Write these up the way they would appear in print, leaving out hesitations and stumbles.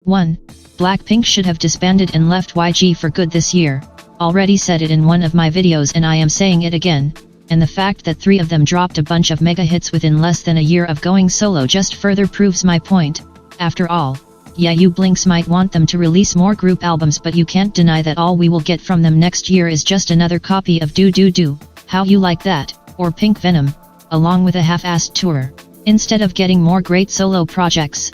1. Blackpink should have disbanded and left YG for good this year. Already said it in one of my videos and I am saying it again. And the fact that 3 of them dropped a bunch of mega hits within less than a year of going solo just further proves my point. After all, yeah, you blinks might want them to release more group albums, but you can't deny that all we will get from them next year is just another copy of Do Do Do, How You Like That, or Pink Venom, along with a half-assed tour, instead of getting more great solo projects.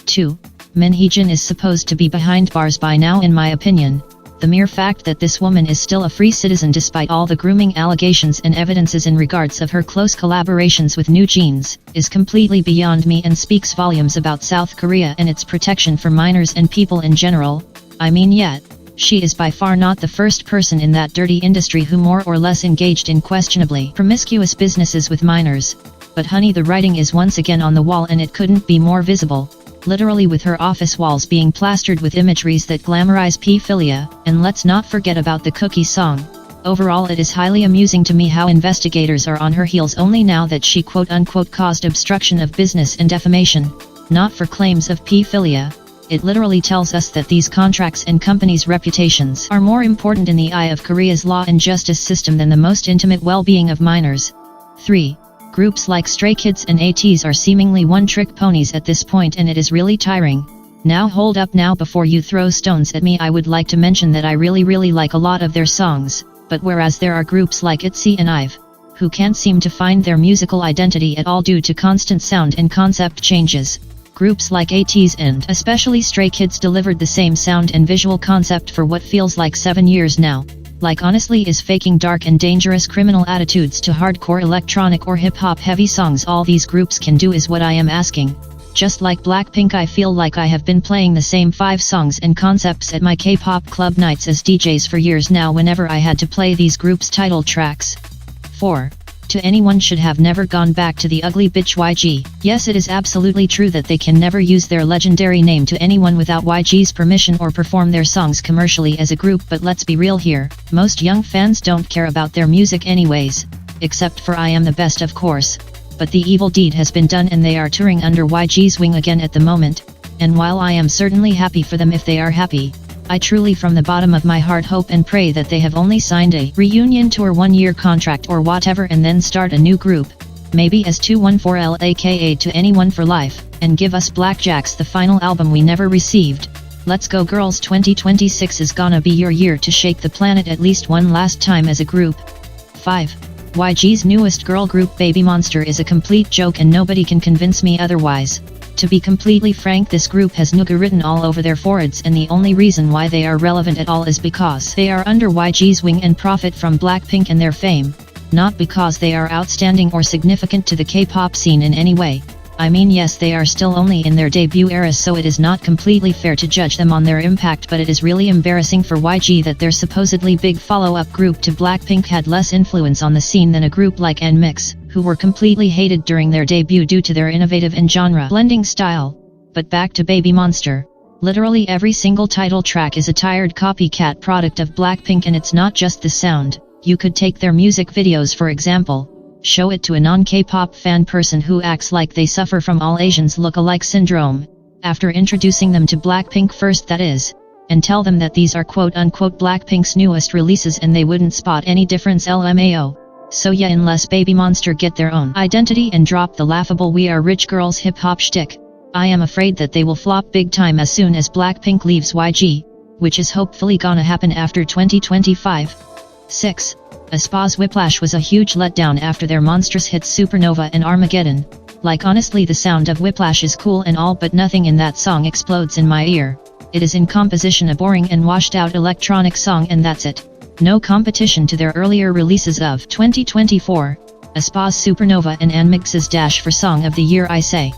2. Min Hee-jin is supposed to be behind bars by now in my opinion. The mere fact that this woman is still a free citizen despite all the grooming allegations and evidences in regards of her close collaborations with New Jeans, is completely beyond me and speaks volumes about South Korea and its protection for minors and people in general. I mean, yet, she is by far not the first person in that dirty industry who more or less engaged in questionably promiscuous businesses with minors. But honey, the writing is once again on the wall and it couldn't be more visible. Literally with her office walls being plastered with imageries that glamorize pedophilia, and let's not forget about the Cookie song. Overall, it is highly amusing to me how investigators are on her heels only now that she quote-unquote caused obstruction of business and defamation, not for claims of pedophilia. It literally tells us that these contracts and companies' reputations are more important in the eye of Korea's law and justice system than the most intimate well-being of minors. 3. Groups like Stray Kids and ATS are seemingly one-trick ponies at this point and it is really tiring. Now hold up, now before you throw stones at me, I would like to mention that I really like a lot of their songs, but whereas there are groups like ITZY and IVE, who can't seem to find their musical identity at all due to constant sound and concept changes, groups like ATS and especially Stray Kids delivered the same sound and visual concept for what feels like 7 years now. Like honestly, is faking dark and dangerous criminal attitudes to hardcore electronic or hip-hop heavy songs all these groups can do is what I am asking. Just like Blackpink, I feel like I have been playing the same 5 songs and concepts at my K-pop club nights as DJs for years now whenever I had to play these groups' title tracks. 4. To anyone should have never gone back to the ugly bitch YG. Yes, it is absolutely true that they can never use their legendary name to anyone without YG's permission or perform their songs commercially as a group, but let's be real here, most young fans don't care about their music anyways, except for I Am the Best of course. But the evil deed has been done and they are touring under YG's wing again at the moment, and while I am certainly happy for them if they are happy, I truly from the bottom of my heart hope and pray that they have only signed a reunion tour 1-year contract or whatever and then start a new group, maybe as 214L aka To Anyone for Life, and give us Blackjacks, the final album we never received. Let's go girls, 2026 is gonna be your year to shake the planet at least one last time as a group. 5. YG's newest girl group Baby Monster is a complete joke and nobody can convince me otherwise. To be completely frank, this group has nougat written all over their foreheads and the only reason why they are relevant at all is because they are under YG's wing and profit from Blackpink and their fame, not because they are outstanding or significant to the K-pop scene in any way. I mean, yes, they are still only in their debut era, so it is not completely fair to judge them on their impact, but it is really embarrassing for YG that their supposedly big follow-up group to Blackpink had less influence on the scene than a group like NMIXX, who were completely hated during their debut due to their innovative and genre-blending style. But back to Baby Monster. Literally every single title track is a tired copycat product of Blackpink, and it's not just the sound. You could take their music videos for example. Show it to a non-K-pop fan person who acts like they suffer from all Asians look-alike syndrome, after introducing them to Blackpink first, that is, and tell them that these are quote-unquote Blackpink's newest releases and they wouldn't spot any difference LMAO. So yeah, unless Baby Monster get their own identity and drop the laughable We Are Rich Girls hip-hop shtick, I am afraid that they will flop big time as soon as Blackpink leaves YG, which is hopefully gonna happen after 2025. 6. Aespa's Whiplash was a huge letdown after their monstrous hits Supernova and Armageddon. Like honestly, the sound of Whiplash is cool and all, but nothing in that song explodes in my ear. It is in composition a boring and washed out electronic song and that's it. No competition to their earlier releases of 2024, Aespa's Supernova and NMIXX's Dash for Song of the Year, I say.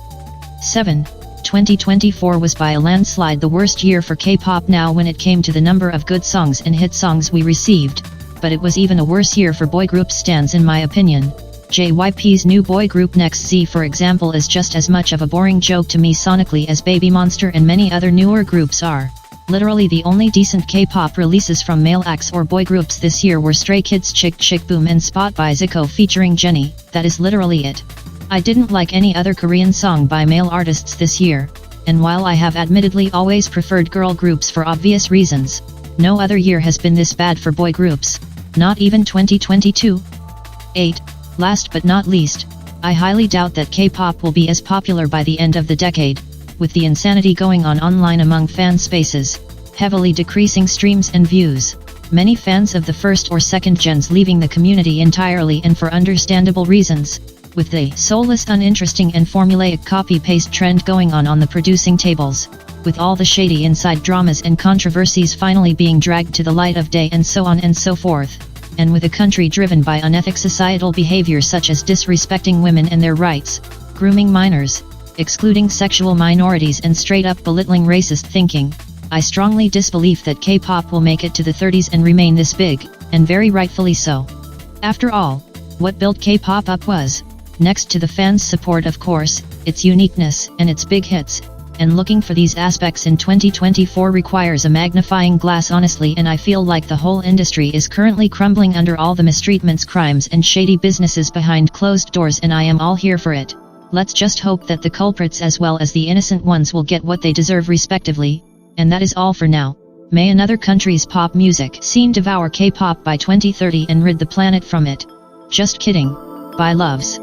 7. 2024 was by a landslide the worst year for K-pop now when it came to the number of good songs and hit songs we received. But it was even a worse year for boy group stans in my opinion. JYP's new boy group Next Z for example is just as much of a boring joke to me sonically as Baby Monster and many other newer groups are. Literally the only decent K-pop releases from male acts or boy groups this year were Stray Kids' Chick Chick Boom and Spot by Zico featuring Jennie, that is literally it. I didn't like any other Korean song by male artists this year. and while I have admittedly always preferred girl groups for obvious reasons, no other year has been this bad for boy groups, not even 2022. 8. Last but not least, I highly doubt that K-pop will be as popular by the end of the decade, with the insanity going on online among fan spaces, heavily decreasing streams and views, many fans of the first or second gens leaving the community entirely and for understandable reasons, with the soulless, uninteresting and formulaic copy-paste trend going on the producing tables, with all the shady inside dramas and controversies finally being dragged to the light of day and so on and so forth, and with a country driven by unethical societal behavior such as disrespecting women and their rights, grooming minors, excluding sexual minorities and straight-up belittling racist thinking, I strongly disbelieve that K-pop will make it to the 30s and remain this big, and very rightfully so. After all, what built K-pop up was, next to the fans' support of course, its uniqueness and its big hits, and looking for these aspects in 2024 requires a magnifying glass honestly, and I feel like the whole industry is currently crumbling under all the mistreatments, crimes and shady businesses behind closed doors, and I am all here for it. Let's just hope that the culprits as well as the innocent ones will get what they deserve respectively, and that is all for now. May another country's pop music scene devour K-pop by 2030 and rid the planet from it. Just kidding. Bye loves.